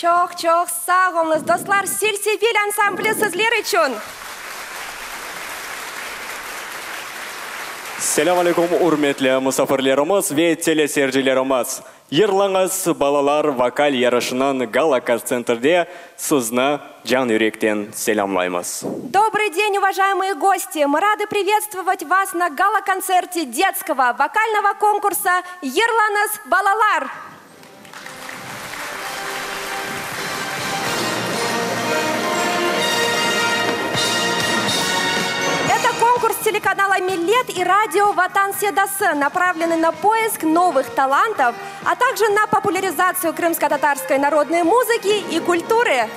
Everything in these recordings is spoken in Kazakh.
Çok sağ olunuz dostlar. Сельсевиль ансамблі sizler için. Selam aleyküm hürmetli misafirlerimiz ve teleseyircilerimiz. Ерлаңыз балалар вокаль yarışının gala концертінде sizni can yürekten selamlayımız. Добрый день, уважаемые гости! Мы рады приветствовать вас на гала-концерте детского вокального конкурса «Ерлаңыз балалар». Это конкурс телеканала «Миллет» и радио «Ватан Седасы», направленный на поиск новых талантов, а также на популяризацию крымско-татарской народной музыки и культуры.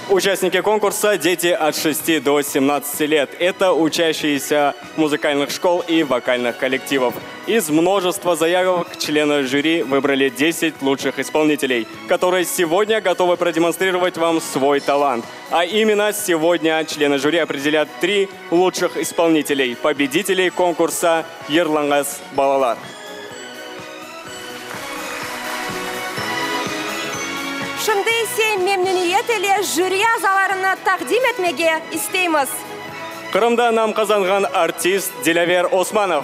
Участники конкурса – дети от 6 до 17 лет. Это учащиеся музыкальных школ и вокальных коллективов. Из множества заявок члены жюри выбрали 10 лучших исполнителей, которые сегодня готовы продемонстрировать вам свой талант. А именно сегодня члены жюри определят 3 лучших исполнителей, победителей конкурса «Ерлаңыз балалар». Şimdi ise memnuniyet ile jüri azalarını takdim etmege isteyimiz. Kırım'da nam kazangan artist Dilaver Osmanov.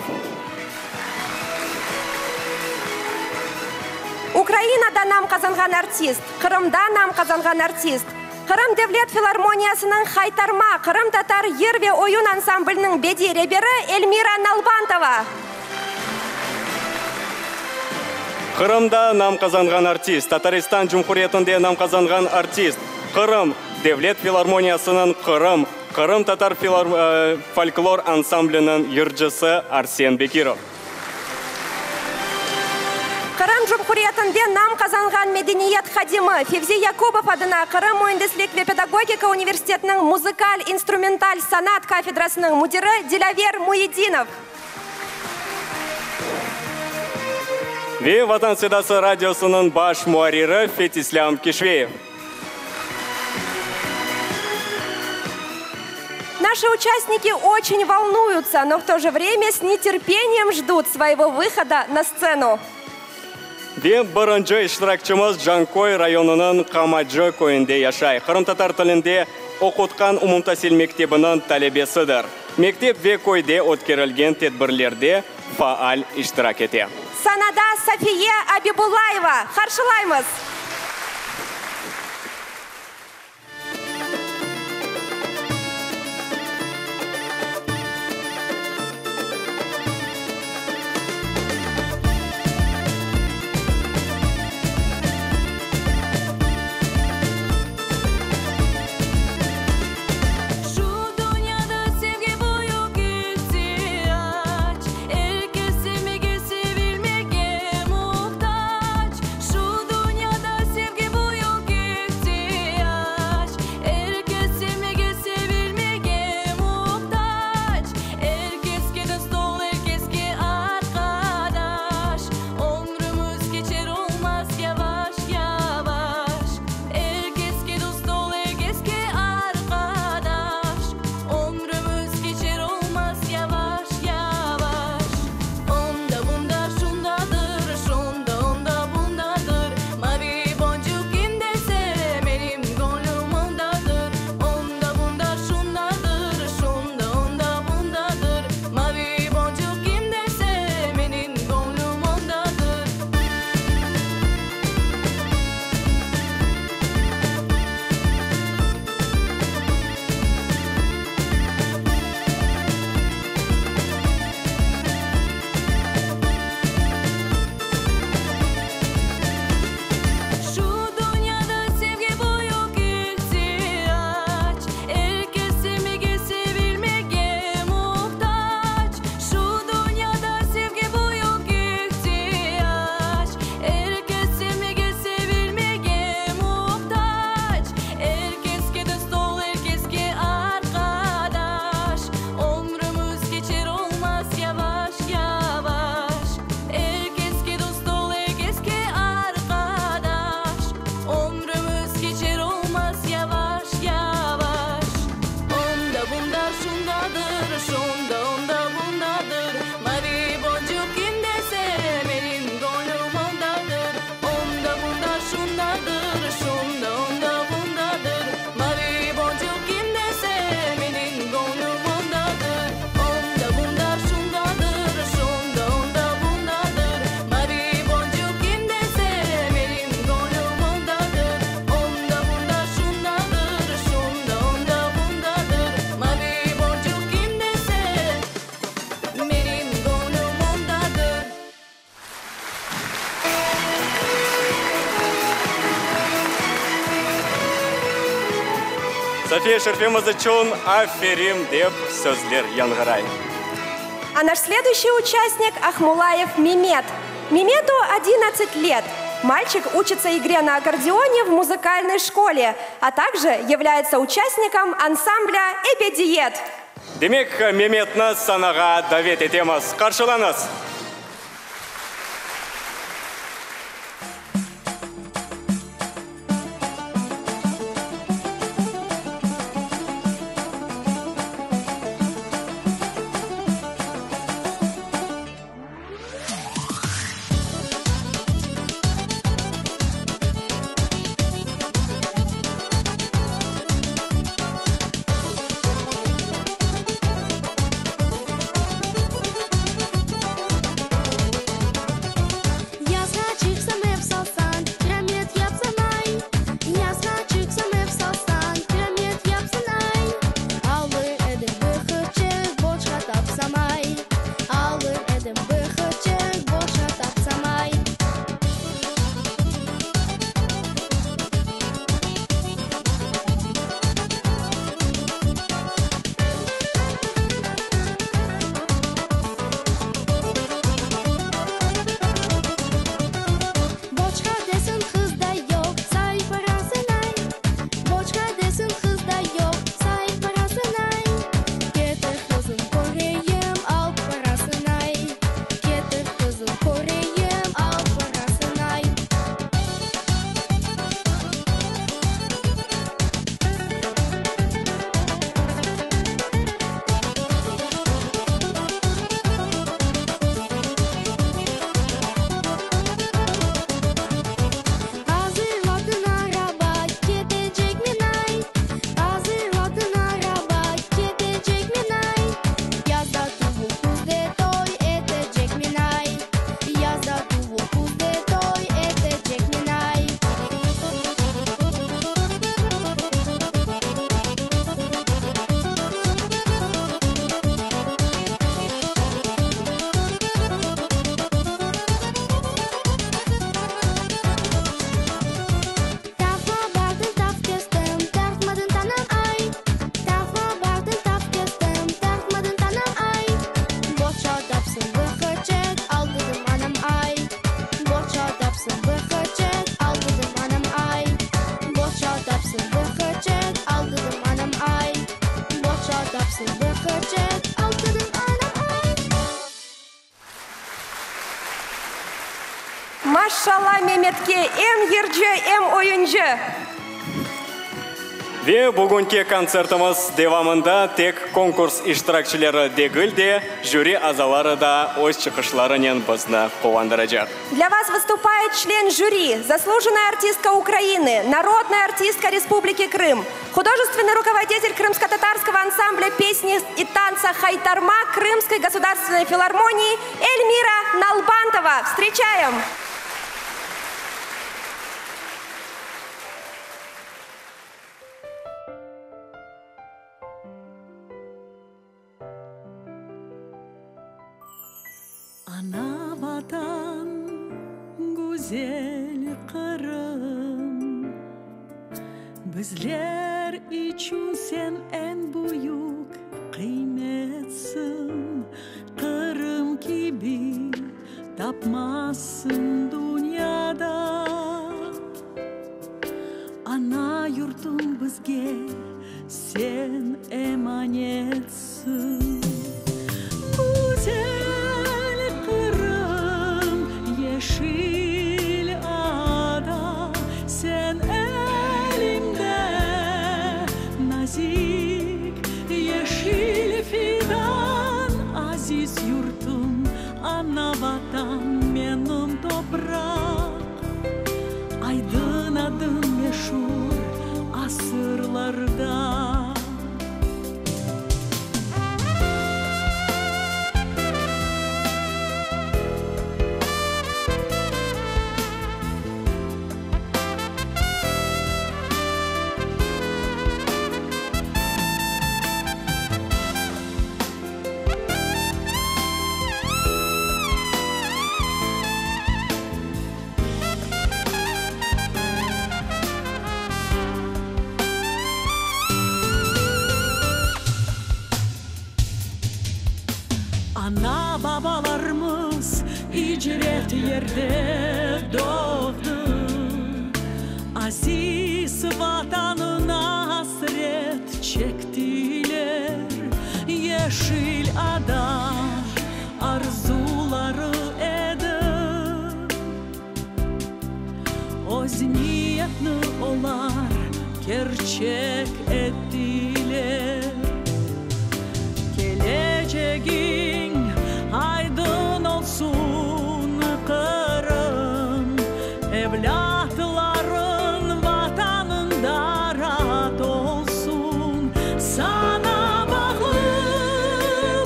Ukraina'da nam kazangan artist, Kırım'da nam kazangan artist. Kırım Devlet Filarmoniyasının Haytarma, Kırım Tatar Yer ve Oyun Ansamblının bedi reberi Elmira Nalbantova. Kırım'da nam kazangan artist, Tataristan Cumhuriyeti'nde nam kazangan artist. Kırım Devlet Filarmoniyasının Kırım Tatar Folklor Ansamblının yırcısı Arsen Bekirov. Kırım Cumhuriyeti'nde nam kazangan medeniyet hadimi Fevzi Yakubov adına Kırım Mühendislik ve Pedagogika Üniversiteti'nin Muzikal-Instrumental Sanat Kafedrası'nın müdürü Dilaver Muhidinov. Ve Vatan Sedası Radyosu'nun baş muhariri Fetislam Kishveyev. Наши участники очень волнуются, но в то же время с нетерпением ждут своего выхода на сцену. Ve birinci iştirakçımız Jankoy rayonunun Kamaджы köyünde yaşay. Kırım Tatar tilinde okutkan umumtasil mektebinin talebesidir. Mektep ve köyde o'tkazilgan tedbirlerde faal iştirak etti. Sanada Safiye Abibullayeva. Karşılayımız. Herkes sevmege sevilmege muhtaç. Şu dünyada София Шерфимазычун, аферим деп сөзлер янгырай. А наш следующий участник – Ахмулаев Мемет. Мемету 11 лет. Мальчик учится игре на аккордеоне в музыкальной школе, а также является участником ансамбля «Эпедиет». Демек, Меметні санаға давет етеміз. Қаршылаңыз. Машалла Меметке эм ерже, эм ойынжы. Ве бүгінгі концертіміз девамында тек конкурс иштиракчылары дегіл де, жюри азалары да өз чықышларынен бізні қуандырacak. Для вас выступает член жюри, заслуженная артистка Украины, народная артистка Республики Крым, художественный руководитель крымско-татарского ансамбля песни и танца «Хайтарма» Крымской государственной филармонии Эльмира Налбантова. Встречаем! Ана ватан, güzel Kırım, bizler için sen en büyük kıymetsin. Kırım gibi tapmazsın dünyada. Ana yurtum bizge sen emanetsin. Güzel Kırım, yeşil ada, sen elimde nazik yeşil fidan. Aziz yurtum, ana vatan, benim toprak. Aydın adın meşhur asırlarda. yerde doğdu. Aziz vatanına hasret çektiler. Yeşil ada arzuları edi. Öz niyetini olar gerçek ettiler. Geleceğin aydın olsun Kırım, evlatların vatanında rahat olsun. Sana bağlı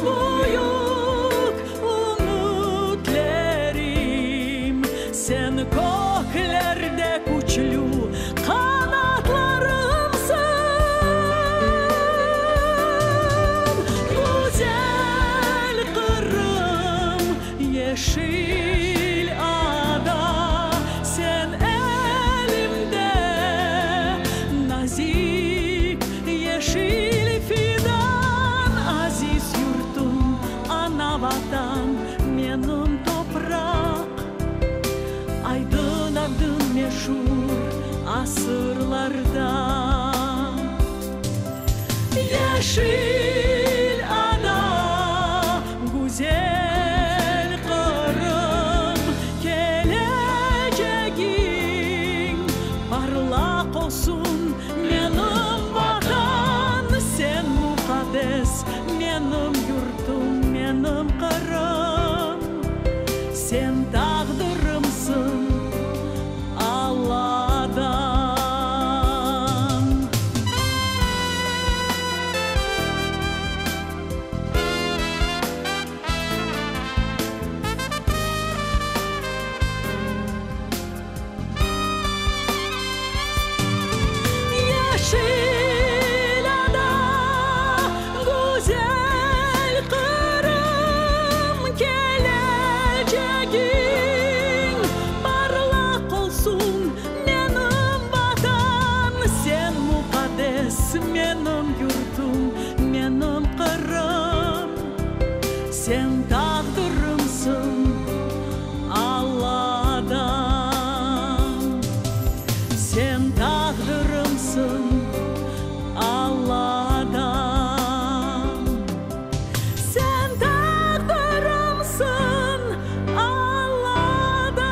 büyük umutlarım, sen göklerde güçlü kanatlarımsın. Güzel Kırım, yeşil ada, sen elimde nazik yeşil fidan. Aziz yurtum, ana vatan, benim toprak. Aydın adın meşhur asırlarda. Yeşil ada, güzel Kırım, geleceğin parlak olsun. Benim vatan, sen mukaddes, benim yurtum, benim Kırım. Sen taqdirımsın Allah'dan. Yeşil ada, güzel Kırım, geleceğin parlak olsun. Benim vatan, sen mukaddes, benim yurtum, benim Kırım. Sen taqdirımsın Allah'dan. Sen taqdirımsın Allah'dan. Sen taqdirımsın Allah'dan.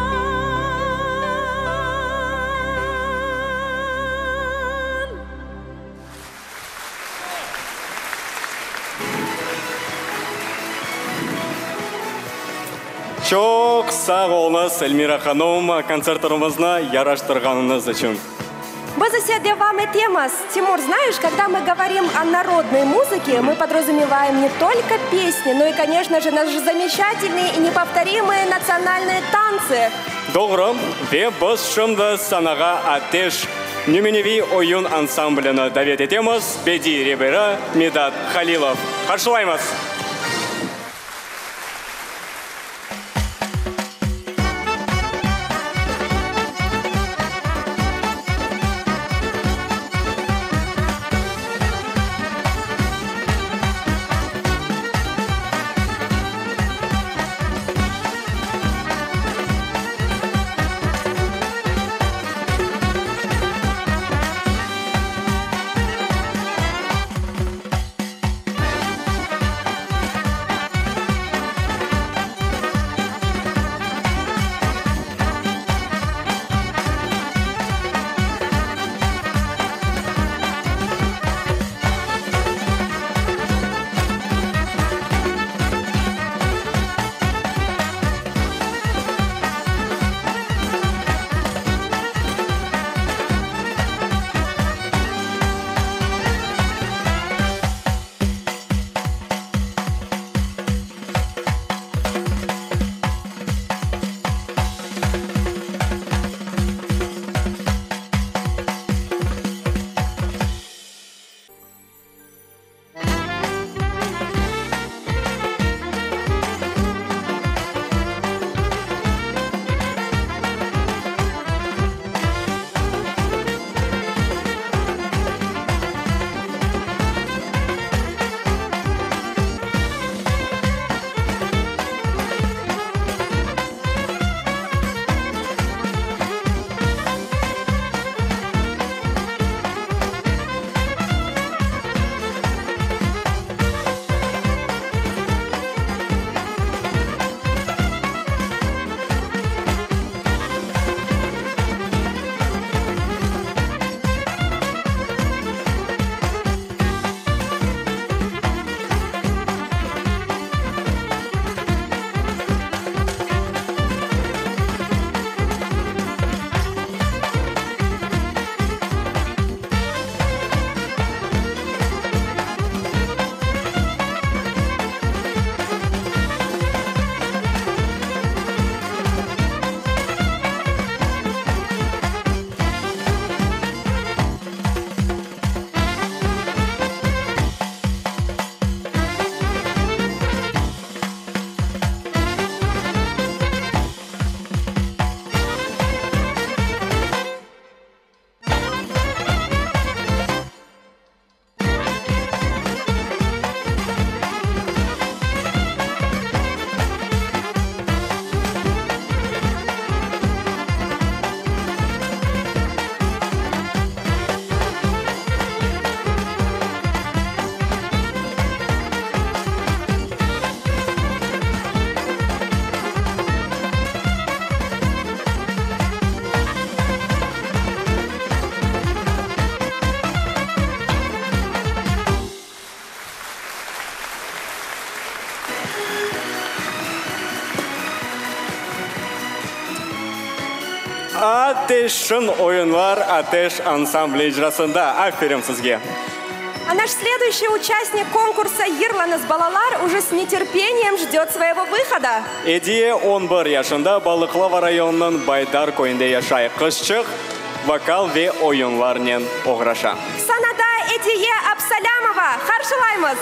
Çok sağ olunuz Эльмира ханым, концертімізді яраштырғаныңыз үшін. Мы заседе вам и темас. Тимур, знаешь, когда мы говорим о народной музыке, мы подразумеваем не только песни, но и, конечно же, наши замечательные и неповторимые национальные танцы. Doğru ve biz şimdi sanaga Ateş Nümenevi oyun ansambleini davet etemiz. Bedi Ribera, Медат Халилов. Қаршылаймыз. Атешшын ойынлар Атеш ансамблі ижрасында. Аферим сізге. А наш следующий участник конкурса «Ерланыз балалар» уже с нетерпением ждет своего выхода. Эдие 11 яшында Балықлава районының Байдар койында яшай. Қышчық вокал ве ойынларнен оғраша. Санада Эдие Абсалямова. Қаршылаймыз.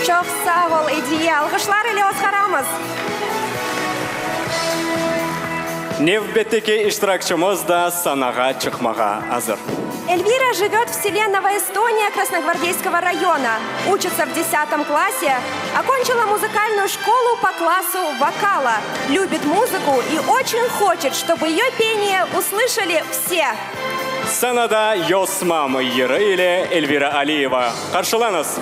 Çok sağ ol Эдие. Алғышлар ile Осқарамыз. Невбеттеке иштиракчымыз да санаға чықмаға азыр. Эльвира живет в селе Новоэстония Красногвардейского района. Учится в 10 классе. Окончила музыкальную школу по классу вокала. Любит музыку и очень хочет, чтобы ее пение услышали все. Санада Йосмам Йыры ile Эльвира Алиева. Қаршылаңыз.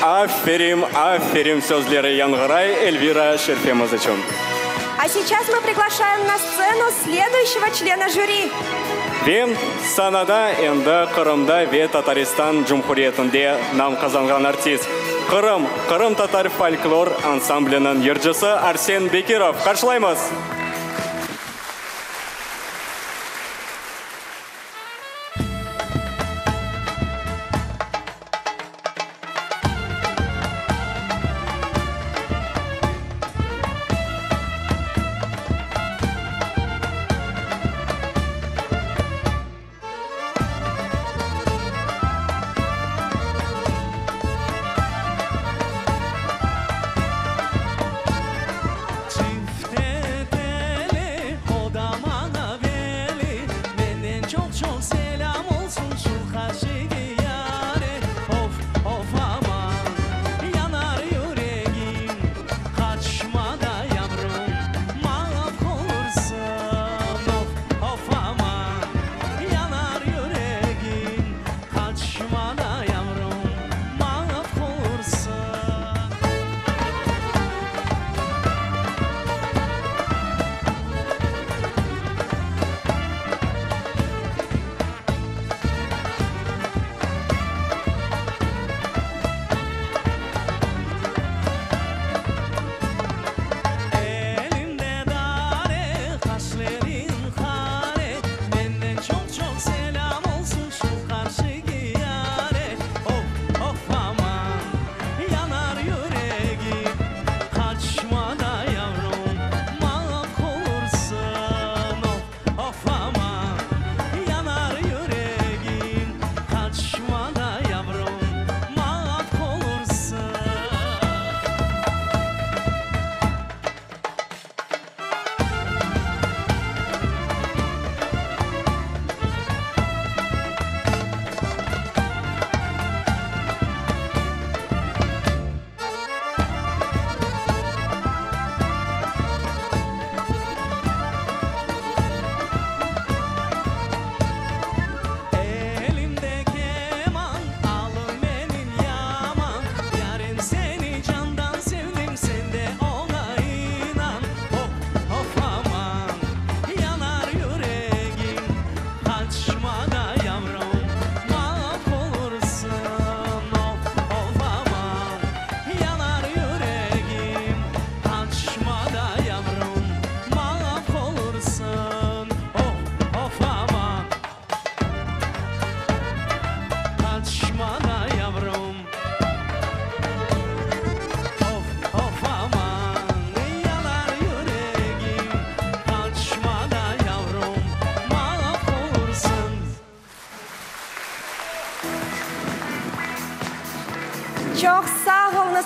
Аферим, аферим, сөзлері Янгырай, Эльвира Шерфемыз үшін. А сейчас мы приглашаем на сцену следующего члена жюри. Вен санада энді Қырымда ве Татарстан Жұмхуриетінде нам қазанған артист. Қырым татар фольклор ансамблінің ержісі Арсен Бекиров. Қаршылаймыз!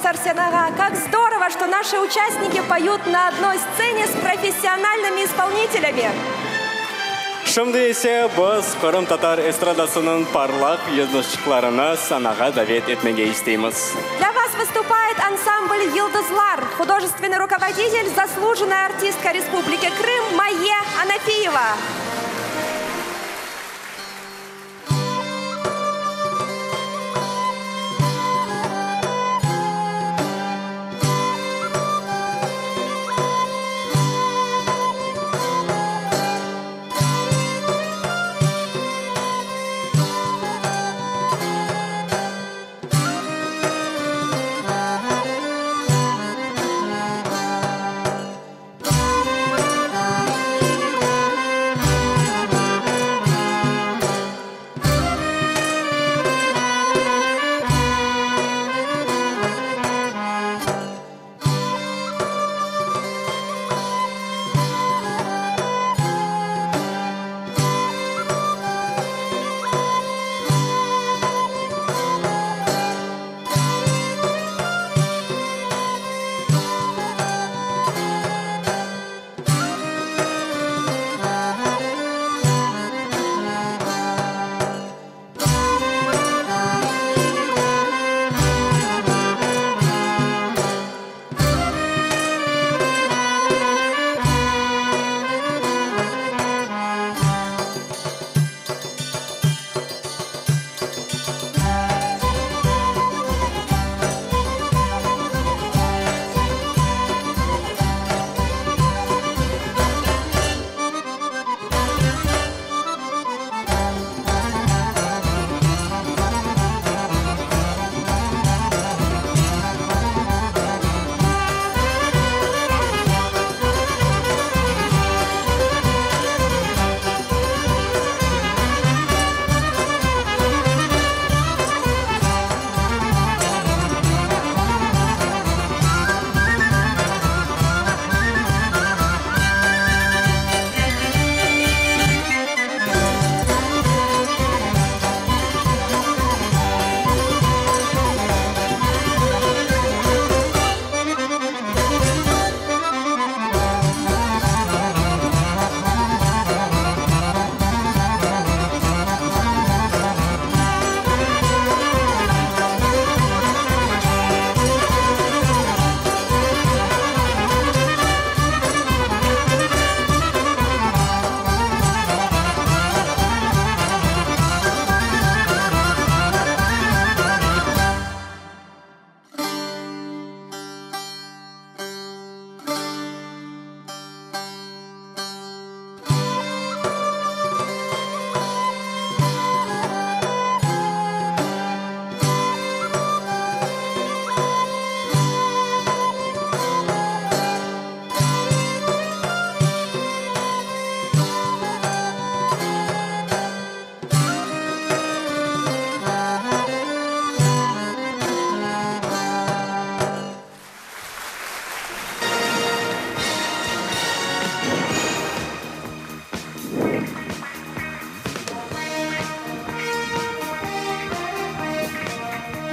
Арсенага. Как здорово, что наши участники поют на одной сцене с профессиональными исполнителями. Шымды есе біз Қырым татар эстрадасының парлақ езгішчікларына санаға давет етмеге істейміз. Для вас выступает ансамбль «Йылдызлар», художественный руководитель, заслуженная артистка Республики Крым Майя Анафиева.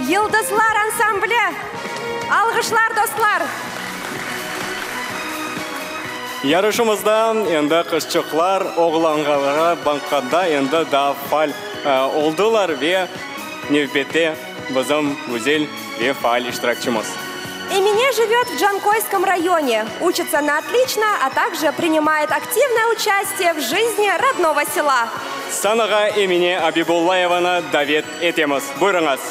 Йылдызлар ансамблі. Алғышлар, достлар. Ярышымызда енді қышчықлар оғланғаларға банқанда енді да фаль олдылар ве невбетте бізім гүзел ве фаль иштиракчымыз. Эмине живет в Джанкойском районе, учится на отлично, а также принимает активное участие в жизни родного села. Санаға Эмине Абибуллаеваны давет етеміз. Бұйрыңыз.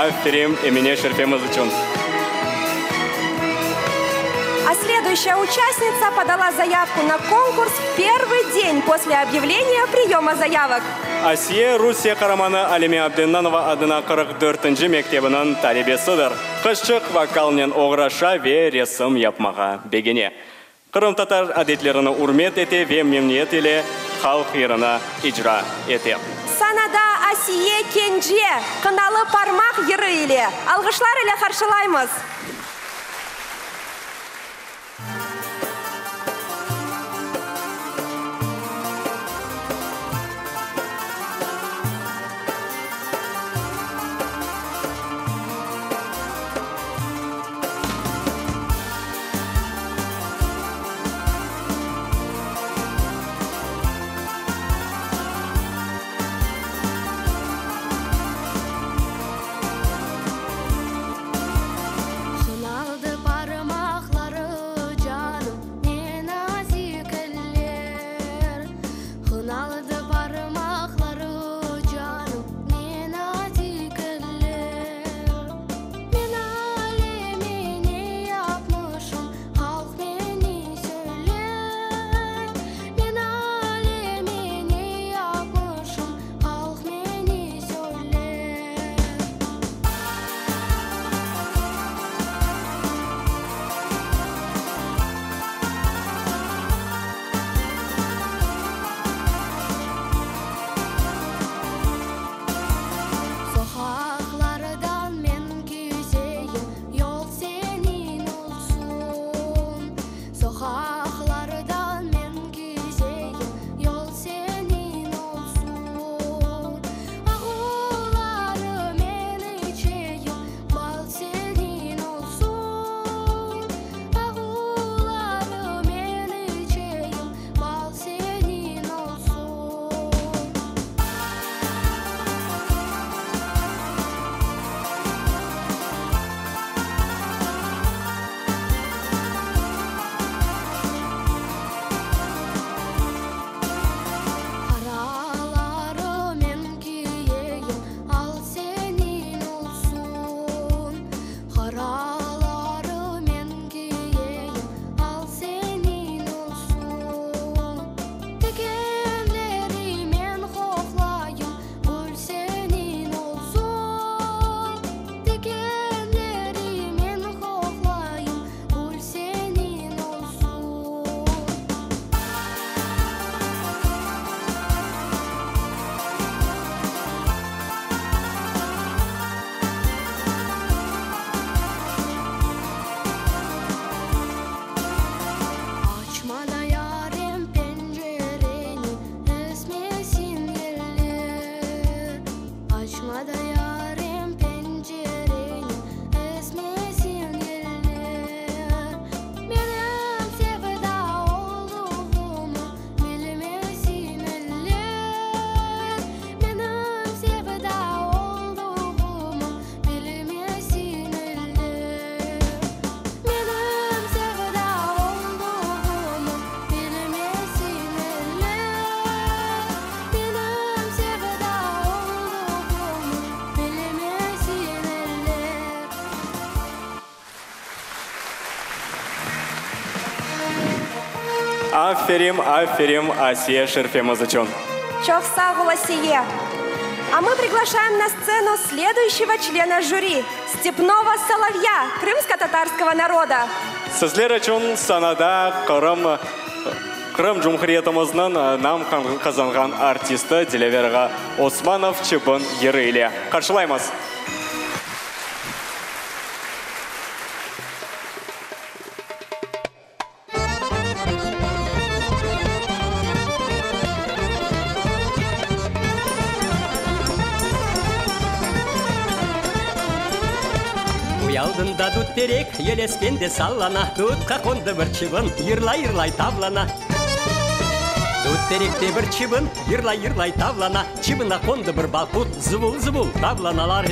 Аферим, Эмине Шерфемыз учен. А следующая участница подала заявку на конкурс в первый день после объявления приема заявок. Асия Русия Караманы Алиме Абденнанова адына 44-нче мектебінің талебесідір. Қышчық вокалнен оғраша ве ресім yapmaға бегене. Қырым татар әдетлеріні урмет ете ве мемниет еле халық еріні ижра ете. Санада Асие Кенже, қыналы пармақ ері еле. Алғышлар еле қаршылаймыз. Аферим, Асия Шерфемазычон. Чохса Гуласие. А мы приглашаем на сцену следующего члена жюри – Степного Соловья, крымско-татарского народа. Сізлер санада Крым Джумхуриятымызның нам казанган артисты Диляверға Османов Чыбын Ериле. Қаршылаймыз. Алдында дут терек, елескенде саллана, дутқа қонды бір чыбын, йырлай тавлана. Дут теректе бір чыбын, йырлай тавлана, чыбына қонды бір балқут, зыбыл тавланалар.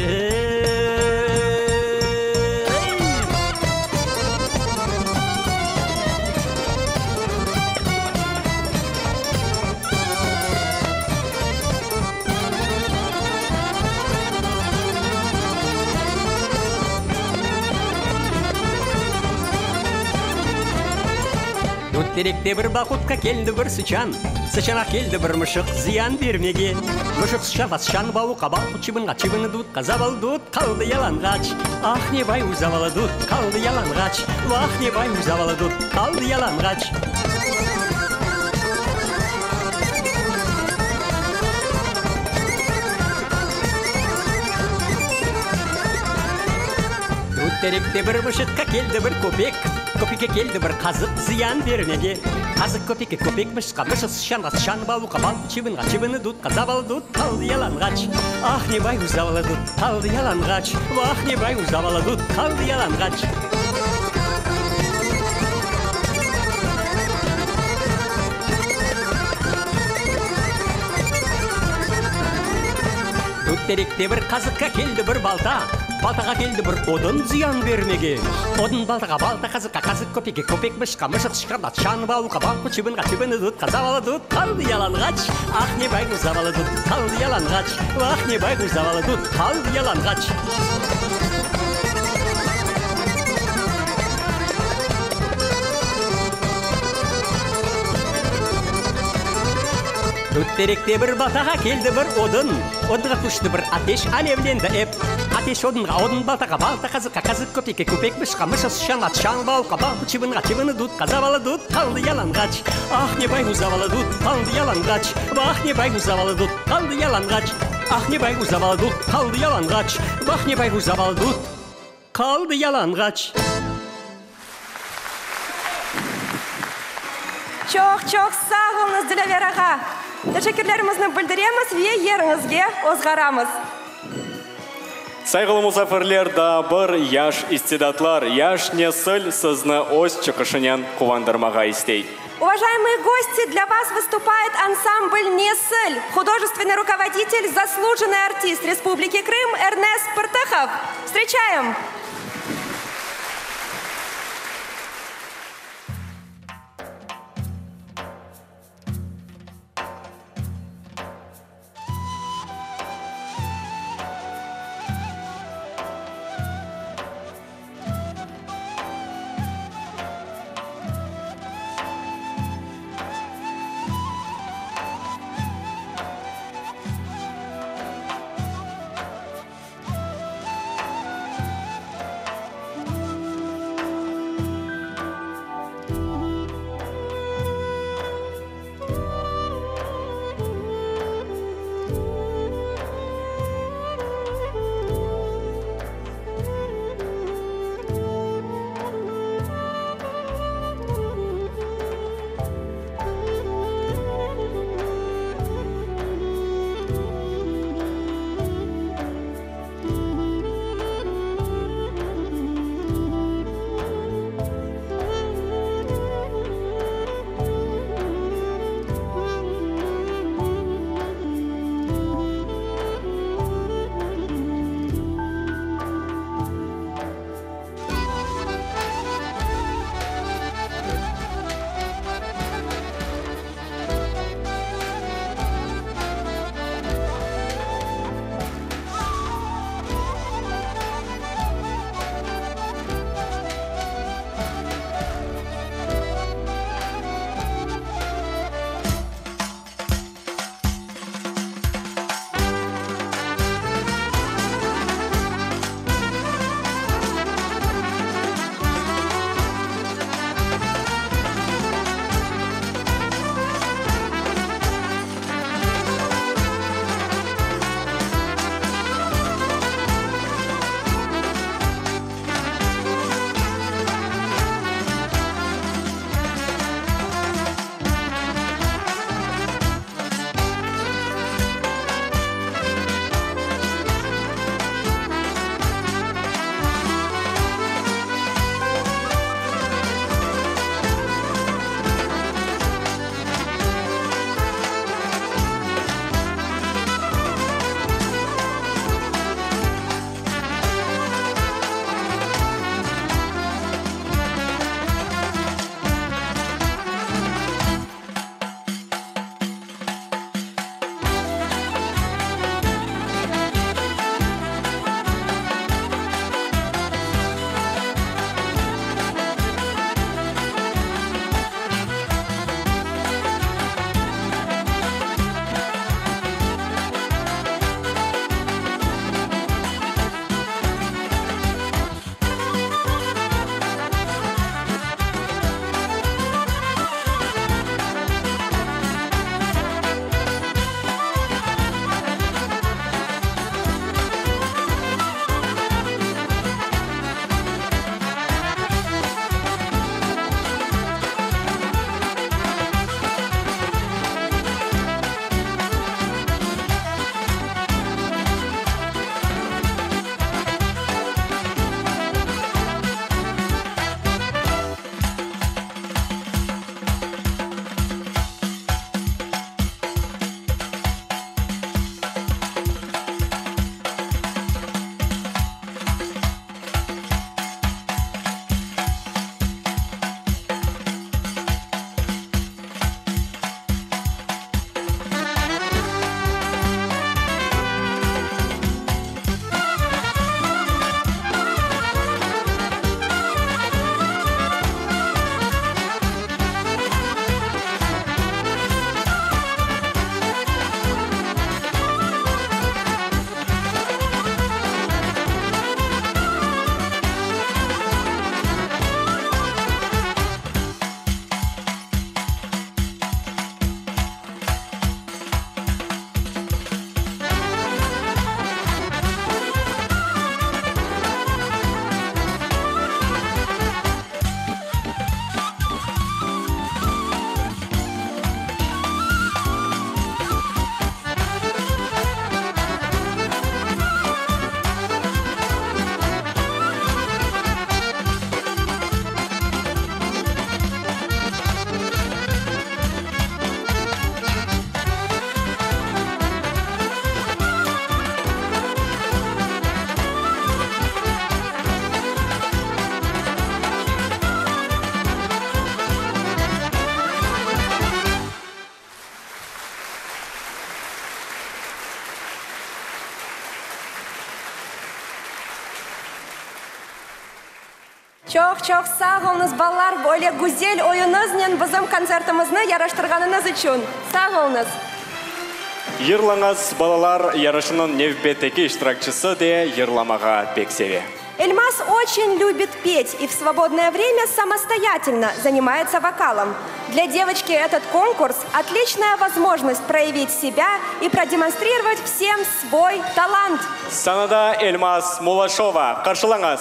Теректе бір бақутқа келді бір сычан, сычана келді бір мұшық зиян бермеге. Мұшық сычаға сычан бауы қабал, чыбынға чыбыны дұт, қазабал дұт, қалды яланғач. Ах, не бай ұзавалы дұт, қалды яланғач. Ах, не бай ұзавалы дұт, қалды яланғач. Теректе бір мұшыққа келді бір көпек, көпекке келді бір қазық зиян бермеге. Қазық көпекке көпек мұшыққа, мұшық сышанға сышан бауы қабал, чыбынға чыбыны дұт, қазабал дұт, қалды яланғач. Ах, не бай ұзавалы дұт, қалды яланғач. Ах, не бай ұзавалы дұт, қалды яланғач. Теректе бір қазыққа келді бір балта, балтаға келді бір одын зиян бермеге. Одын балтаға, балта қазыққа, қазық көпекке, көпек мұшқа, мұшық шыққанда, шан бауылға, балқы чыбынға, чыбыны дұт, қазавалы дұт, қалды яланғач. Ах, не бай ұзавалы дұт, қалды яланғач. Ах, не бай ұзавалы дұт, қалды яланғач. Теректе бір балтаға келді бір одын, одынға күшті бір атеш алевленді әп. Атеш одынға, одын балтаға, балта қазыққа, қазық көпекке, көпек мұшқа, мұшық шанат, шан бауылға, балқы чыбынға, чыбыны дұт, қазавалы дұт, қалды яланғач. Ах, не бай ұзавалы дұт, қалды яланғач. Ах, не бай ұзавалы дұт, қалды яланғач. Ах, не бай ұзавалы дұт, қалды яланғач. Ах, не бай ұзавалы дұт, қалды яланғач. Çok sağ olunuz Dilaver ağa. Teşekkürlerimizni bildiremiz ve yerinizge ozgaramız. Saygılı musafirler da bir yaş istidatlar, yaş nesil sizni o'z chiqishidan quvondirmaga istey. Уважаемые гости, для вас выступает ансамбль «Несль», художественный руководитель, заслуженный артист Республики Крым Эрнест Пыртыхов. Встречаем! Çok sağ olunuz ballar, böyle güzel oyununuzla bizim konsertimizni yaraştırганınыз için. Sağ olunuz. Ерлаңыз балалар ярышының невбеттегі iştirakçısı де ерламаға бек севе. Эльмас очень любит петь и в свободное время самостоятельно занимается вокалом. Для девочки этот конкурс – отличная возможность проявить себя и продемонстрировать всем свой талант. Санада Эльмас Мулашова. Қаршылаңыз.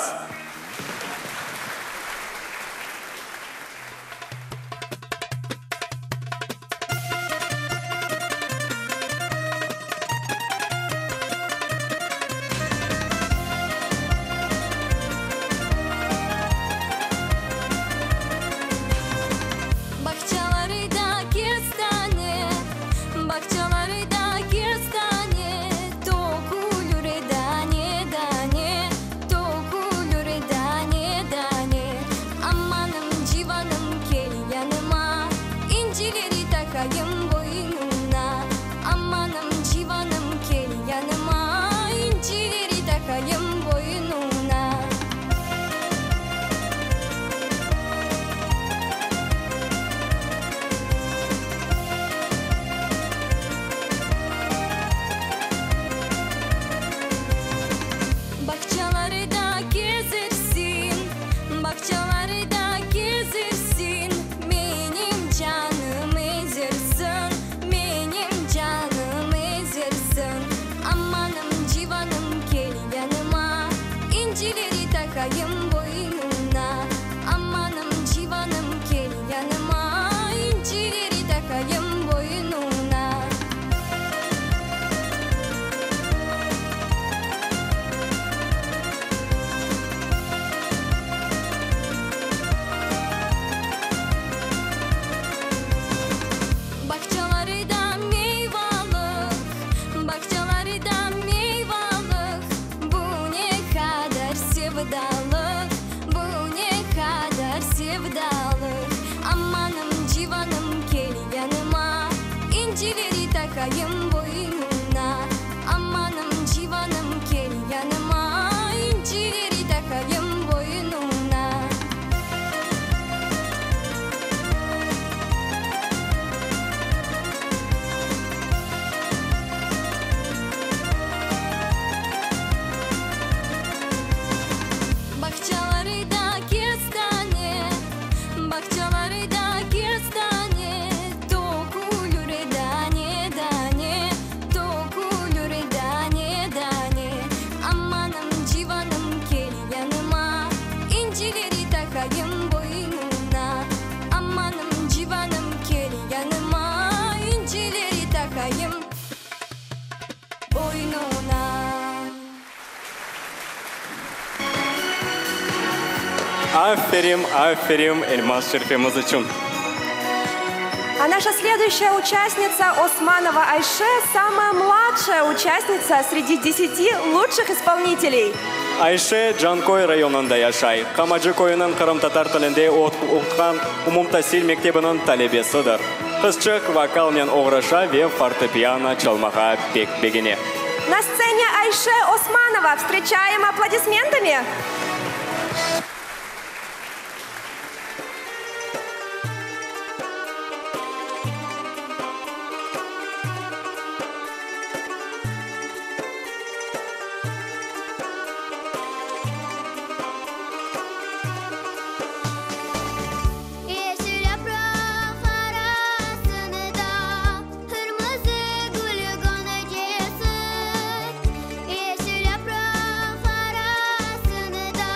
Аферим, Эльмас Шерфемазычун. А наша следующая участница Османова Айше – самая младшая участница среди 10 лучших исполнителей. Айше Джанкой районында яшай. Камаджы койының Қырым-татар тілінде оқыған Умумтасил мектебінің талебесідір. Қызчық вокалмен оғраша ве фортепиано çalmaға бек бегене. На сцене Айше Османова. Встречаем аплодисментами. Yeşil yaprak arasında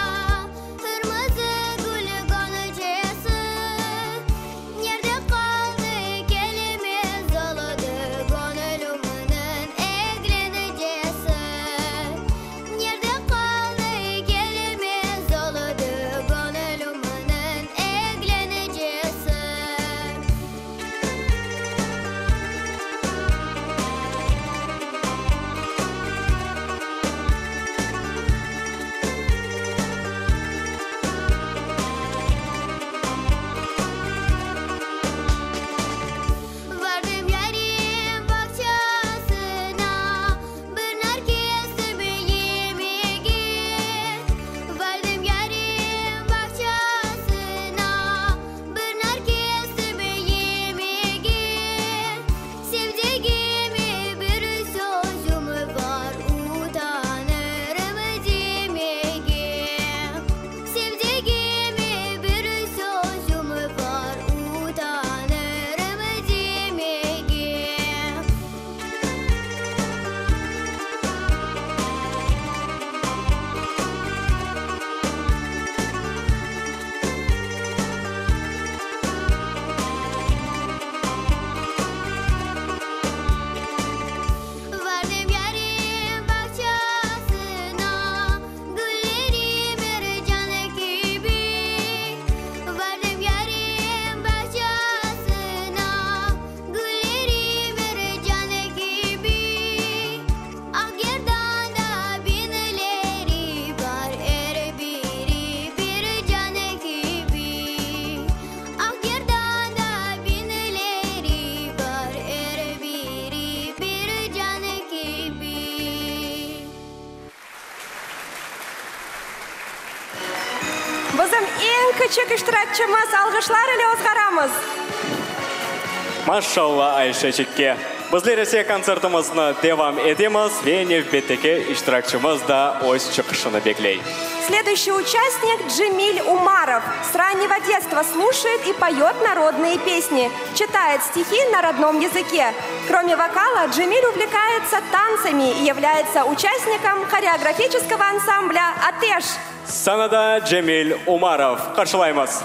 küçük iştirakçımız alkışlar ile ozgaramız. Машалла Айшечекке. Bizler ise konsertimizini devam edemiz ve nevbetteki iştirakçımız da öz çıkışını bekley. Следующий участник Джемиль Умаров. С раннего детства слушает и поет народные песни, читает стихи на родном языке. Кроме вокала, Джемиль увлекается танцами и является участником хореографического ансамбля «Атеш». Санада Джемиль Умаров. Каршылаймыз.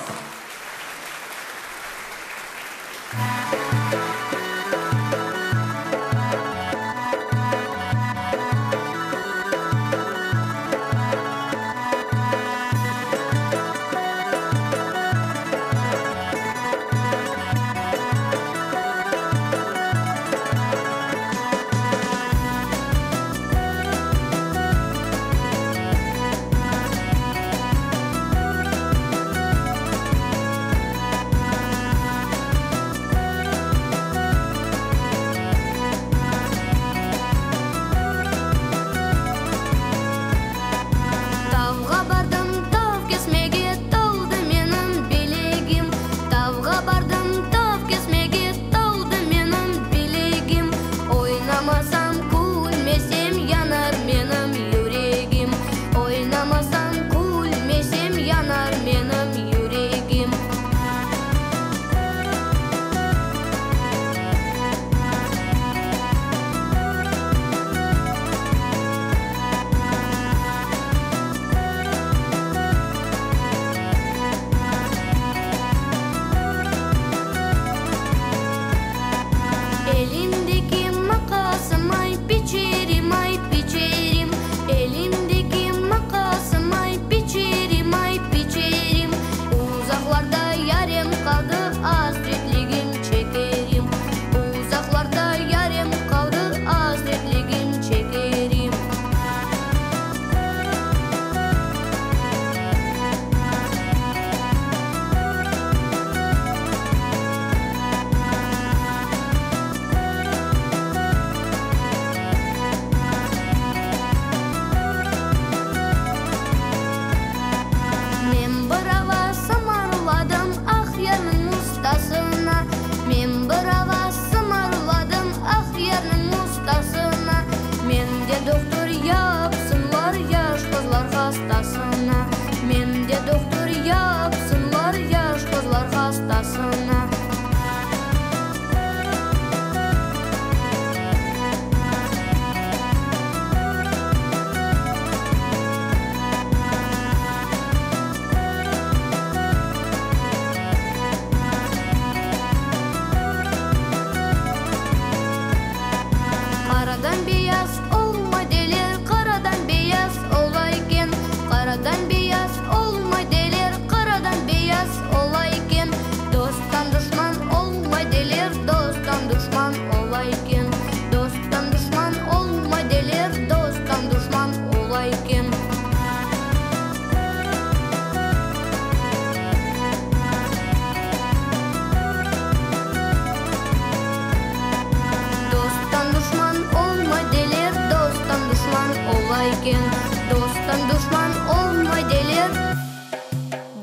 Dosttan düşman olma delir,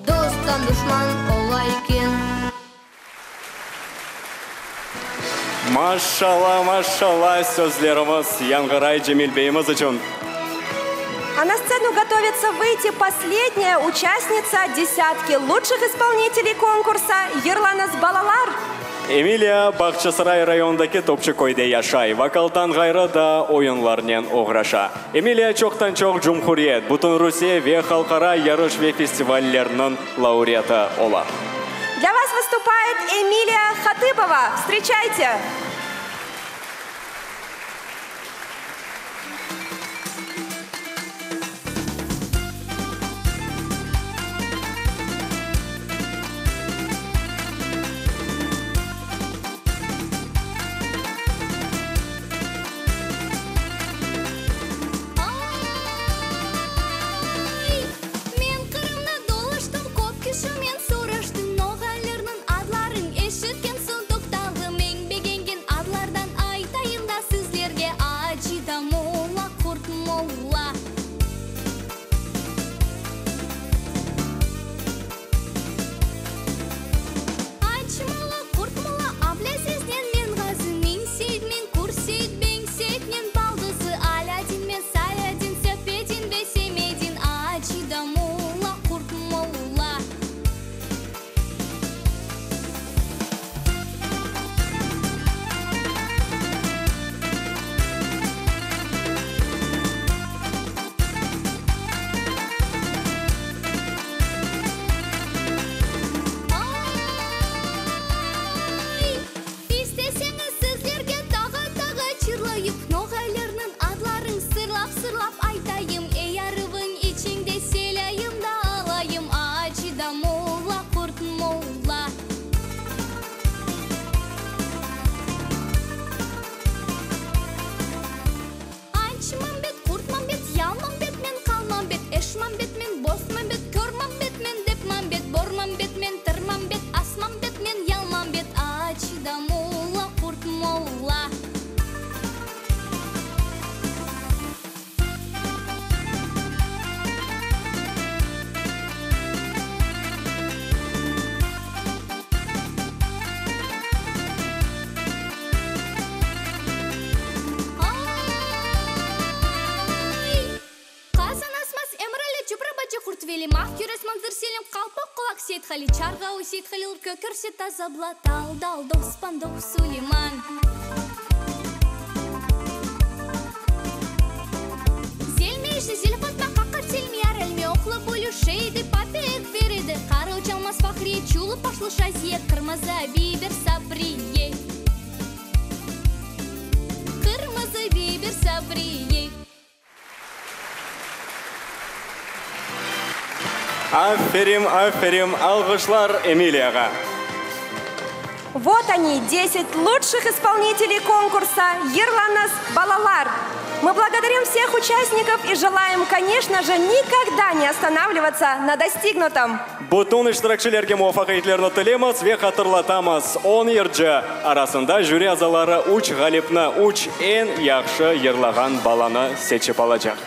dosttan düşman olayken. Машалла, машалла, сөздеріміз Яңғырай Джемиль бейіміз үшін. А на сцену готовится выйти последняя участница десятки лучших исполнителей конкурса Ерланас Балалар. Эмилия Бақчысырай райондаки топчы койде яшай. Вокалдан ғайры да ойынларнен оғраша. Эмилия чоқтан-чоқ Джумхуриет, Бутын Русия ве халқара ярыш ве фестивальлерінің лауреаты ола. Для вас выступает Эмилия Хатыбова. Встречайте! Мен сораштым, ноғайларның адларын ешіткен сондықтағы мен бегенген Мах күрес манзыр селем қалпақ құлақ Сейтхали чарға ой Сейтхалил көкірсе таза блатал дал доспан доқ Сулейман. Зелмейші зел фатма қақыр селме әрілме оқлы болу шейді папек береді. Қары ұчалмас фахри чулы пашлы шазие қырмызы бейбер сабрие. Қырмызы бейбер сабрие. Аферим, аферим, алғышлар Эмилияға. Вот они, 10 лучших исполнителей конкурса «Ерланас Балалар». Мы благодарим всех участников и желаем, конечно же, никогда не останавливаться на достигнутом. Бұтын іштіракшілерге муафақиетлерді тілеміз ве қатырлатамыз. 10 ерджі арасында жюри азалары уч ғалипны, уч ең яқшы ерлаған баланы сечіп алacak.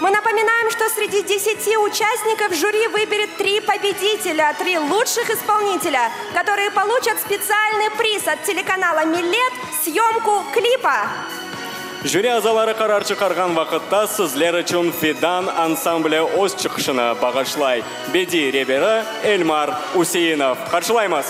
Мы напоминаем, что среди 10 участников жюри выберет 3 победителя, 3 лучших исполнителя, которые получат специальный приз от телеканала «Милет» – съемку клипа. Жюри азалары қарар чықарған вақытта сізлер үшін Фидан ансамблі өз чықшыны бағышлай. Беди ребері Эльмар Усейінов. Қаршылаймыз.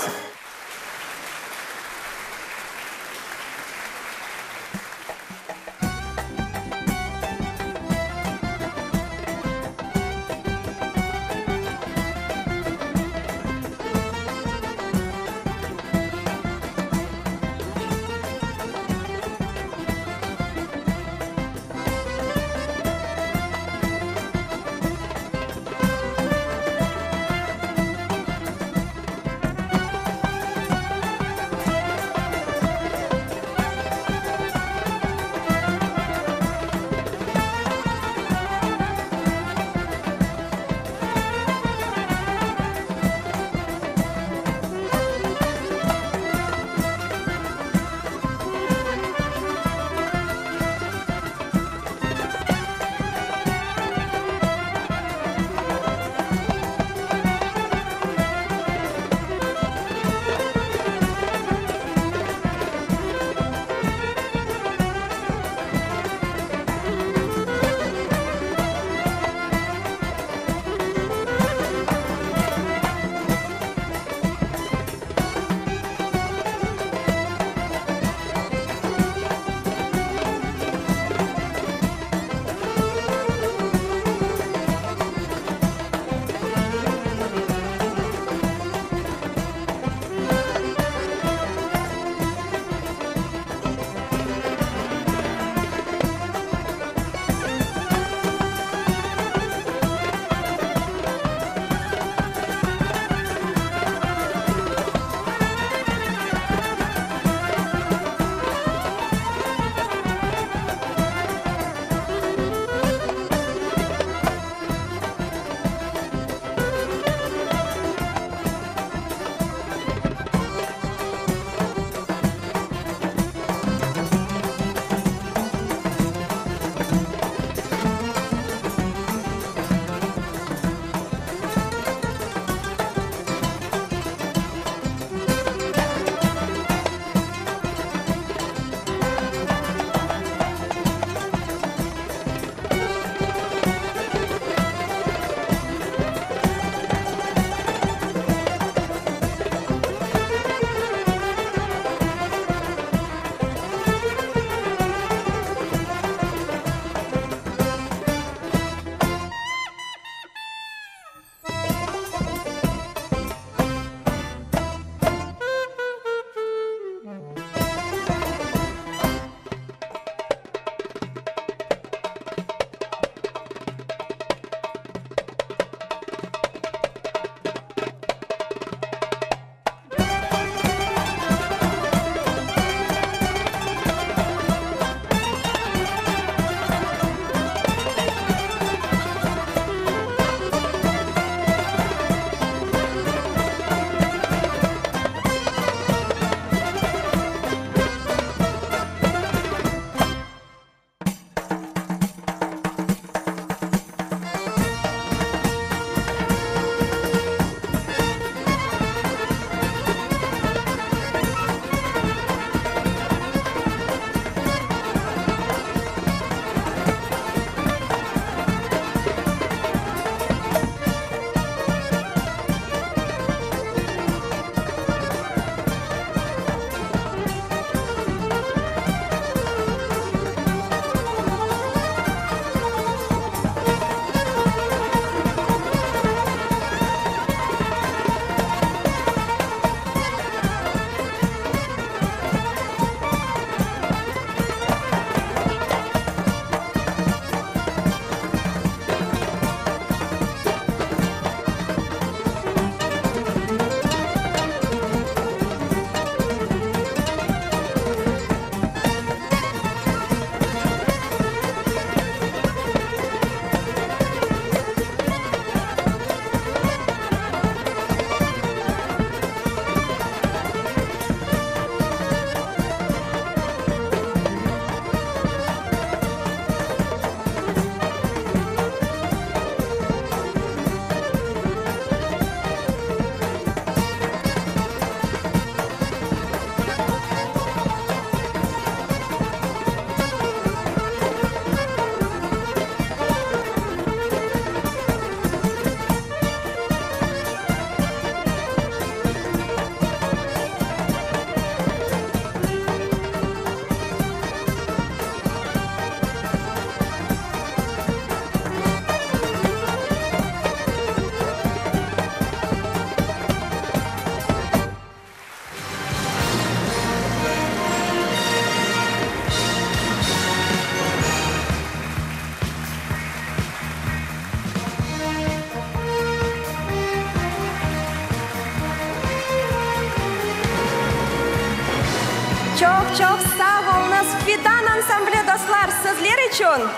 үшін.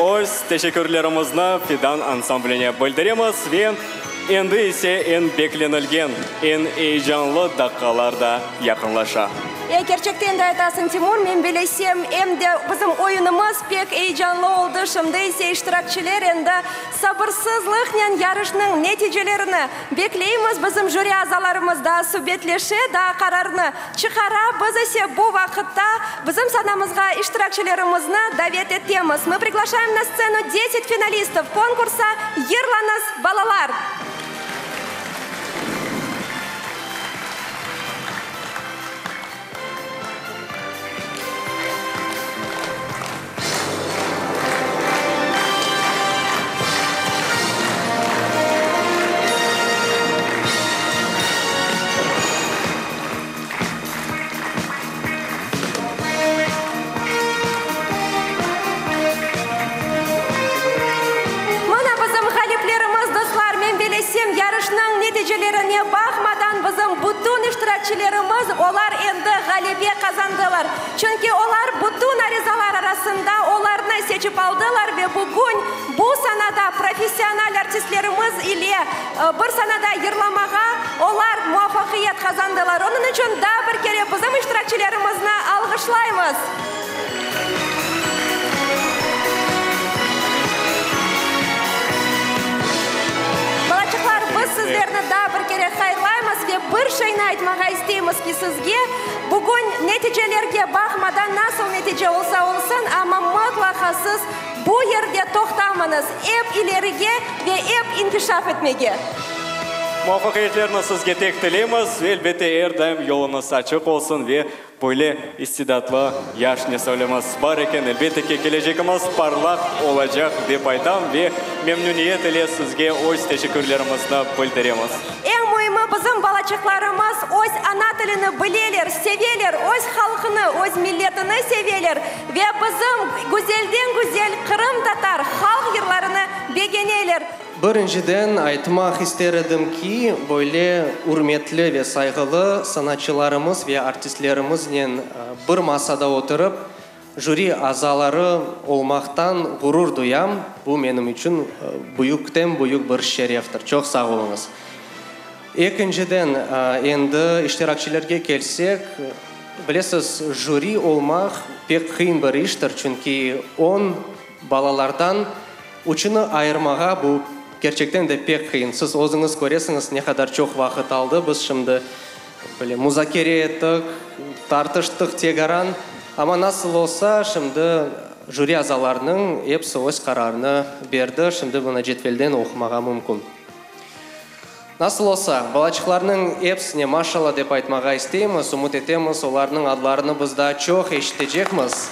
Өз тәшекүрлерімізні Фидан ансамбліне білдіреміз вен енді есе ен бекленілген, ен eycanlı даққаларда яқынлаша. Gerçekten de айтасың, Тимур, мен білесем, әмде біздің ойынымыз пек eycanlı oldu. Şimdi ise iştirakçılar енді sabırsızlıqнен yarışның нәтижелеріні беклейміз. Bizim жюри азаларымызда sübetlеші да қарарыны çıqara. Біз ise bu vaqытта bizim sanamızға iştirakçılarımızны давет етеміз. Мы приглашаем на сцену 10 финалистов конкурса «Ерланыз балалар». Yarışның нәтижелеріне бақмадан bizim bütün iştirakçılarımız olar endi galibe kazandılar. Çünkü olar bütün arizalar arasında olarını seçip aldılar ve bugün bu sanada profesyonel artistlerimiz ile bir sanada yırlamağa olar muvaffakiyet kazandılar. Onun için daha bir kere bizim iştirakçılarımızla alkışlayımız. Sizlerni daha bir kere hayırlayımız ve bir şeyini aytmağa isteyimiz ki sizge bugün neticelerge bakmadan nasıl netice olsa olsun ama mutlaka siz bu yerde toxtamanız hep ileriye ve hep inkişaf etmege. Muvaffakiyetlerini sizge tek dileyimiz ve elbette erdem yolunuz açık olsun ve böyle istidatlı yaş nesilimiz var eken elbette ki gelecekimiz parlak olacak dep aytam ve memnuniyet ile sizge öz teşekkürlerimizni bildiremiz. En mühimi bizim balacıklarımız öz ana tilini bileler, seveler, öz halkını, öz milletini seveler ve bizim güzelden güzel Kırım Tatar halk yıllarını beğeniler. Біріншіден айтмақ истердім ки, böyle урметлі ve saygılı sanatçılarımız ve artistlerimizle bir masada oturup jüri azalары olmaktan gurur duyam. Bu benim için büyükten büyük bir şereftir. Çok sağ olunuz. Екіншіден, endi iştirakçılarga kelsek, bilesiz, jüri olmak pek kıyın bir iştir. Çünkü 10 balalardan uçunu ayırmağa bu gerçekten de pek kıyın. Siz özünüz göresiniz ne kadar çok vakit aldı. Biz şimdi böyle muzakere ettik, tartıştık tegaran. Ama nasıl olsa şimdi jüri azalarının hepsi öz kararını verdi. Şimdi bunu cetvelden okumağa mümkün. Nasıl olsa, balacıklarının hepsine maşallah dep aytmağa isteyimiz, umut etemiz, onların adlarını biz daha çok eşitecekmiz.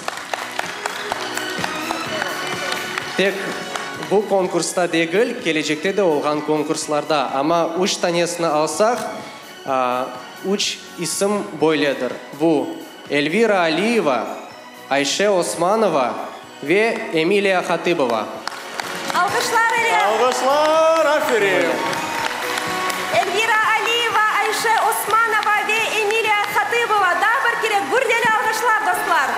Tek bu konkursta değil, gelecekte de olgan konkurslarda. Ama 3 tanesini alsak, 3 isim böyledir. Bu Elvira Aliyeva, Ayşe Osmanova ve Emilia Hatibova. Alkışlar ile. Alkışlar, aferin. Elvira Aliyeva, Ayşe Osmanova ve Emilia Hatibova. Daha bir kere gürdeli alkışlar dostlar.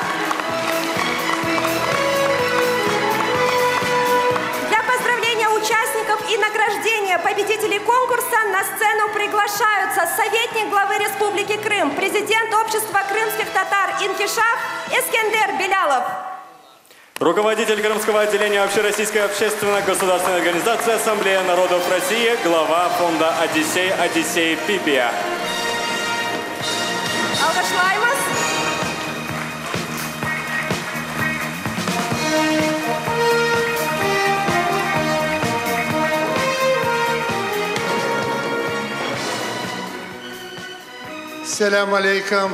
Участников и награждения победителей конкурса на сцену приглашаются советник главы Республики Крым, президент общества крымских татар Инкишаф Эскендер Белялов. Руководитель Крымского отделения Общероссийской общественно-государственной организации Ассамблея народов России, глава фонда Одиссей Пипия. Алкышлаймыз. Selamun aleyküm.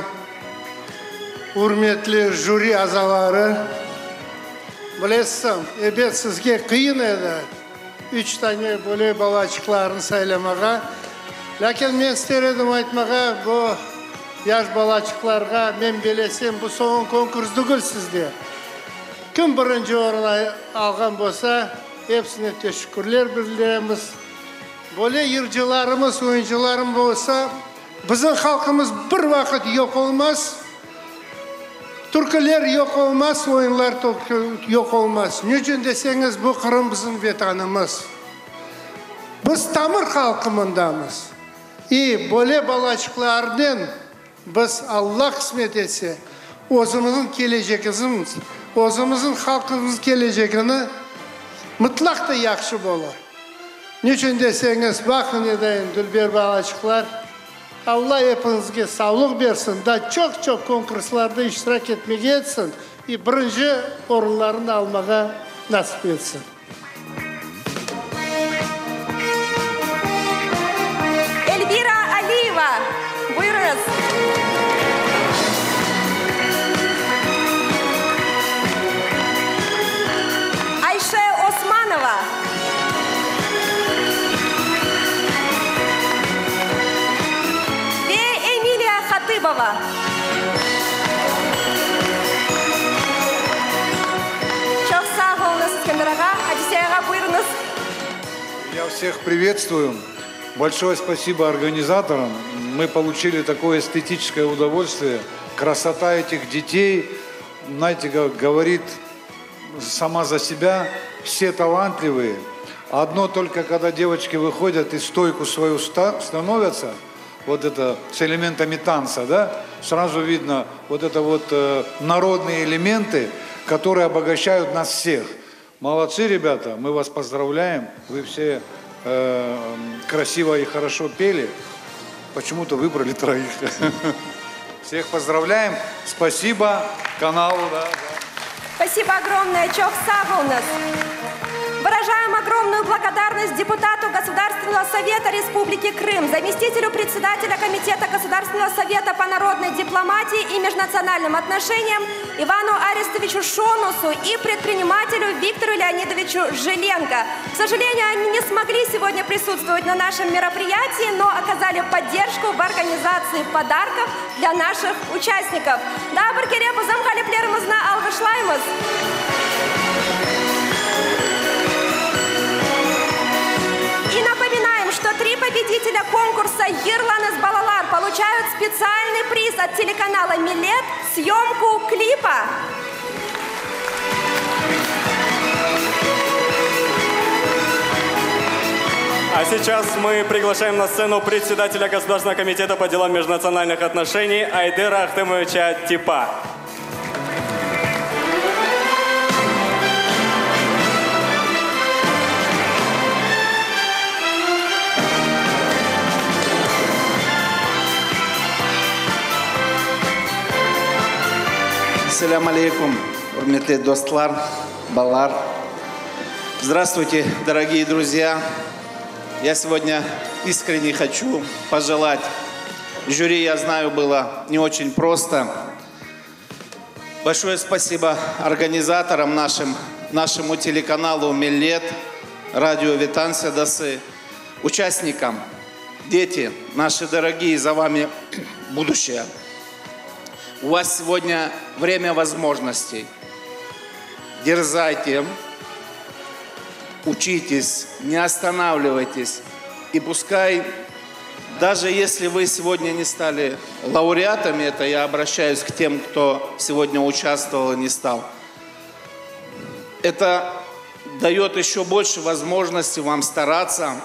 Hürmetli jüri azaları. Bilesem, evet sizge kıyın edi. 3 tane böyle balacıklarını saylamağa. Lakin men istedim aytmağa, bu yaş balacıklarga men bilesem bu son konkurs değil sizde. Kim birinci orun algan bolsa, hepsine teşekkürler bildiremiz. Böyle yırcılarımız, oyuncularım bolsa, bizim halkımız bir vakit yok olmaz. Түркілер yok olmaz, ойынлар yok olmaz. Ne için deseniz bu Kırım bizim vatanımız. Biz tamır halkımındamız. Böyle balacıklardan biz Allah kısmet etse, özümüzün geleceğimiz, özümüzün halkımızın geleceğini mutlak da yaxşı olur. Niçin deseniz bakın edeyim Dülber balacıklar. Allah hepinizge sağlık versin da çok konkurslarda iştirak etmek etsin. Birinci orunlarını almaya nasip etsin. Эльвира Алиева, buyurunuz. Ayşe Osmanova. Ve Emilia Khatibova. Çok sağ olun İskender Ağa. Одиссей Ağa, buyurunuz. Я всех приветствую. Большое спасибо организаторам. Мы получили такое эстетическое удовольствие. Красота этих детей, знаете, говорит сама за себя. Все талантливые. Одно только, когда девочки выходят и стойку свою становятся, вот это с элементами танца, да, сразу видно вот это вот народные элементы, которые обогащают нас всех. Молодцы, ребята, мы вас поздравляем. Вы все красиво и хорошо пели. Почему-то выбрали троих. Всех поздравляем. Спасибо каналу. Да. Спасибо огромное, Чох Сагулнас. Выражаем огромную благодарность депутату Государственного совета Республики Крым, заместителю председателя Комитета Государственного совета по народной дипломатии и межнациональным отношениям Ивану Арестовичу Шонусу и предпринимателю Виктору Леонидовичу Жиленко. К сожалению, они не смогли сегодня присутствовать на нашем мероприятии, но оказали поддержку в организации подарков для наших участников. Да, Баркерепу замхалиплерымызна алгышлаймыз. И напоминаем, что 3 победителя конкурса «Ерланес Балалар» получают специальный приз от телеканала «Милет» – съемку клипа. А сейчас мы приглашаем на сцену председателя Государственного комитета по делам межнациональных отношений Айдера Ахтемовича Типа. Ассаляму алейкум, урметли достлар, балар. Здравствуйте, дорогие друзья. Я сегодня искренне хочу пожелать. Жюри, я знаю, было не очень просто. Большое спасибо организаторам нашему телеканалу «Миллет», радио «Витанся Дасы», участникам, дети, наши дорогие, за вами будущее. У вас сегодня время возможностей. Дерзайте, учитесь, не останавливайтесь. И пускай, даже если вы сегодня не стали лауреатами, это я обращаюсь к тем, кто сегодня участвовал и не стал, это дает еще больше возможностей вам стараться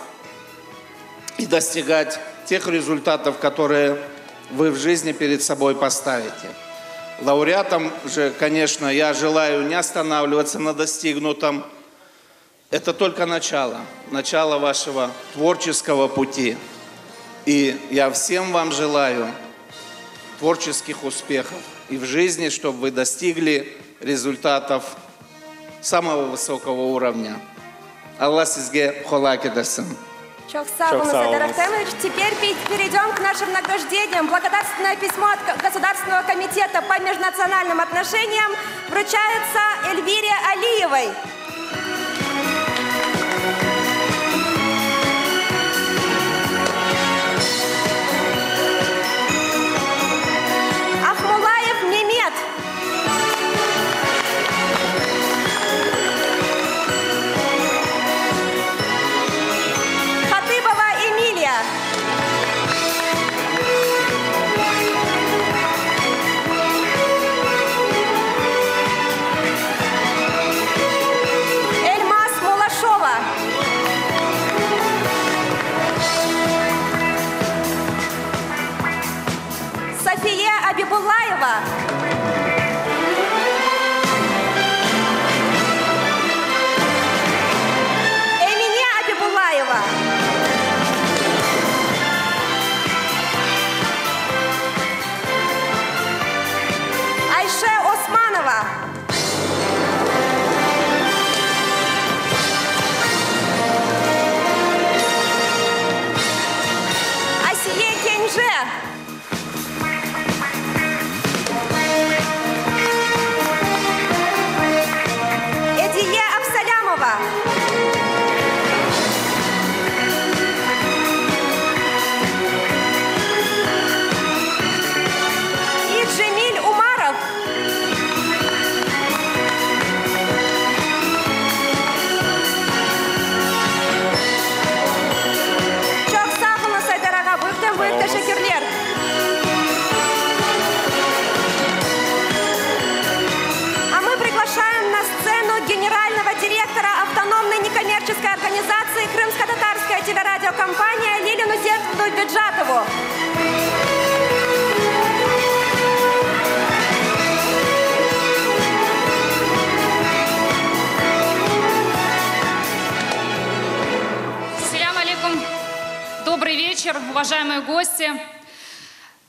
и достигать тех результатов, которые вы в жизни перед собой поставите. Лауреатам же, конечно, я желаю не останавливаться на достигнутом. Это только начало вашего творческого пути. И я всем вам желаю творческих успехов и в жизни, чтобы вы достигли результатов самого высокого уровня. Аллах сизге холаки дарсын. Чохсагунус Айдар Ахтемович. Теперь перейдем к нашим награждениям. Благодарственное письмо от Государственного комитета по межнациональным отношениям вручается Эльвире Алиевой. Ахмулаев Немет. организации Крымско-татарская телерадиокомпания Лилину Зертовну Бюджатову. Ассаляму алейкум. Добрый вечер, уважаемые гости.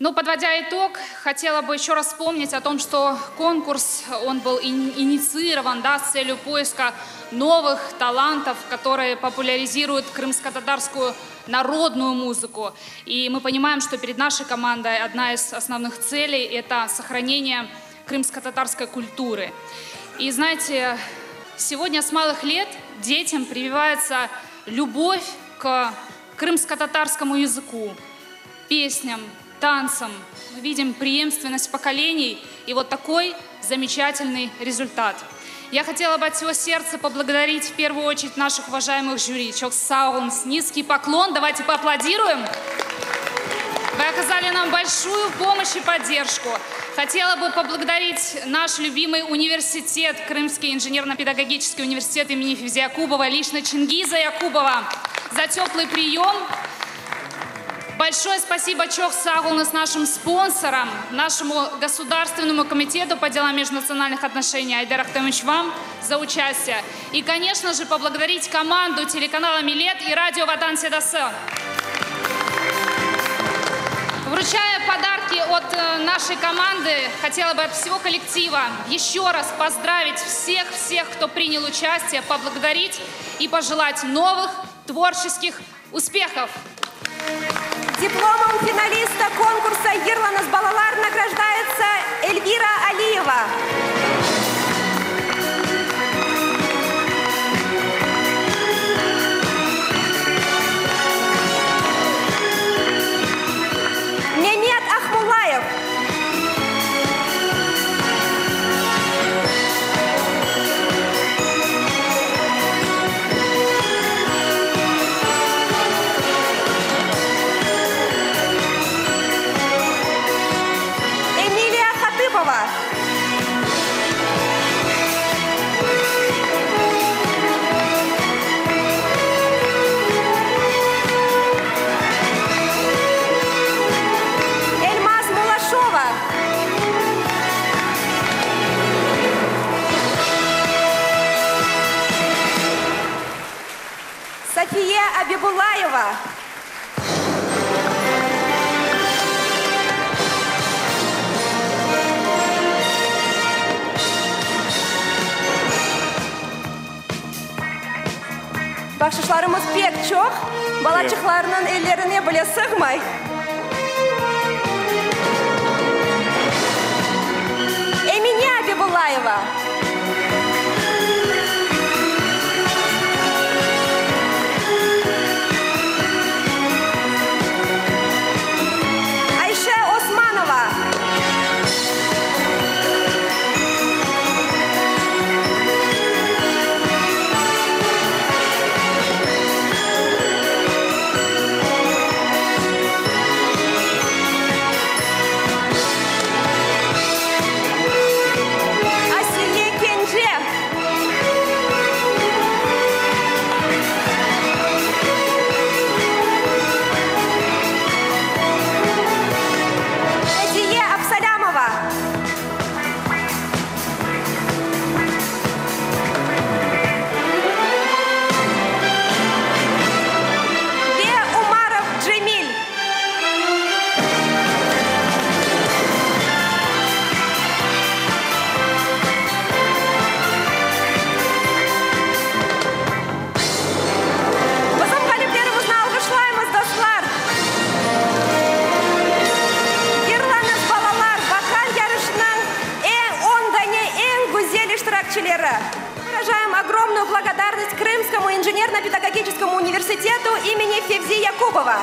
Ну, подводя итог, хотела бы еще раз вспомнить о том, что конкурс, он был инициирован, да, с целью поиска новых талантов, которые популяризируют крымско-татарскую народную музыку. И мы понимаем, что перед нашей командой одна из основных целей – это сохранение крымско-татарской культуры. И знаете, сегодня с малых лет детям прививается любовь к крымско-татарскому языку, песням, танцам. Мы видим преемственность поколений и вот такой замечательный результат. Я хотела бы от всего сердца поблагодарить в первую очередь наших уважаемых жюри. Чок саунс, низкий поклон, давайте поаплодируем. Вы оказали нам большую помощь и поддержку. Хотела бы поблагодарить наш любимый университет, Крымский инженерно-педагогический университет имени Февзи Якубова, лично Чингиза Якубова, за теплый прием. Большое спасибо Чох Сагулнас, нашим спонсорам, нашему Государственному комитету по делам межнациональных отношений Айдар Ахтамович вам за участие. И, конечно же, поблагодарить команду телеканала Милет и радио Ватан Седасы. Вручая подарки от нашей команды, хотела бы от всего коллектива еще раз поздравить всех, кто принял участие, поблагодарить и пожелать новых творческих успехов. Дипломом финалиста конкурса «Ерланас Балалар» награждается Эльвира Алиева. Мемет Ахмулаев. София Абибулаева. Бақшышларымыз пек чоқ, балачықларының елеріне біле сығмай. Эмине Абибулаева. Выражаем огромную благодарность Крымскому инженерно-педагогическому университету имени Февзи Якубова.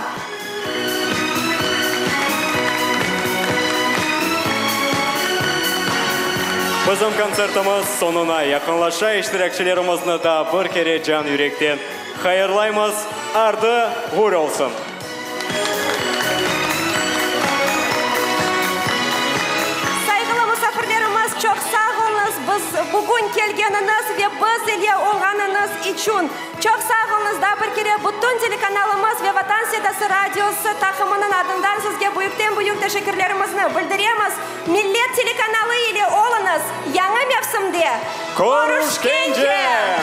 Bizim konsertimiz sonuna yakınlaşa iştirakçılarımızı da bir kere can yürekten hayırlayımız, ardı uğur olsun. Saygılı misafirlerimiz, çok sağ olunuz. Biz bugün күн келгеніңіз ве біз еле оңғаныңыз үшін. Çok sağolunuzda bir kere bütün telekanalımız ve Vatan Sedası Radyosu takımının adından sizge büyük teşekkürlerimizi bildiremiz. Millet telekanalı ile olunuz. Yanı mevsimde. Konuşkence!